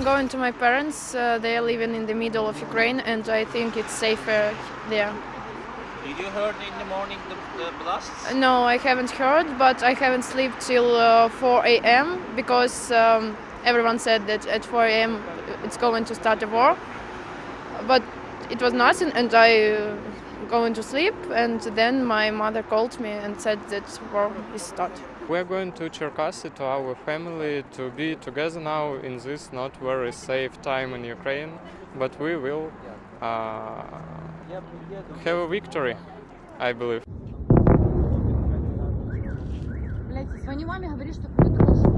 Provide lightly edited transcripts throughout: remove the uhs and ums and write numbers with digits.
going to my parents. They are living in the middle of Ukraine, and I think it's safer there. Did you heard in the morning the blasts? No, I haven't heard, but I haven't slept till 4 a.m. because everyone said that at 4 a.m. it's going to start a war. But it was nothing, and I going to sleep, and then my mother called me and said that war is started. We're going to Cherkasy to our family to be together now in this not very safe time in Ukraine, but we will have a victory, I believe. Блять, звони маме, говори, что куда-то ушла.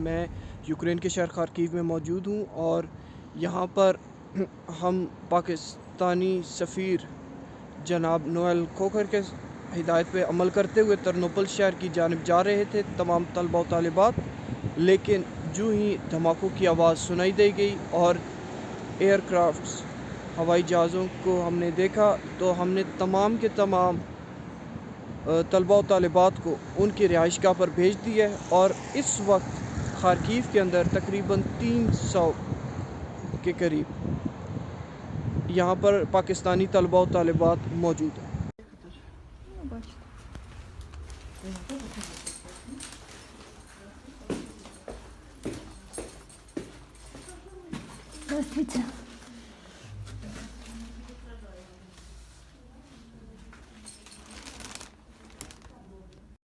मैं Ukraine के शहर Kharkiv में मौजूद हूँ और यहाँ पर हम पाकिस्तानी सफ़ीर जनाब नोएल खोखर के हिदायत पे अमल करते हुए तरनोपल शहर की जानिब जा रहे थे तमाम तलबा व तालिबात, लेकिन जो ही धमाकों की आवाज़ सुनाई दे गई और एयरक्राफ्ट्स हवाई जहाज़ों को हमने देखा तो हमने तमाम के तमाम तलबा व तालिबात को उनकी रिहाइशगाह पर भेज दिया है और इस वक्त खार्किव के अंदर तकरीबन 300 के करीब यहाँ पर पाकिस्तानी तलबा व तालिबात मौजूद हैं। Здравствуйте.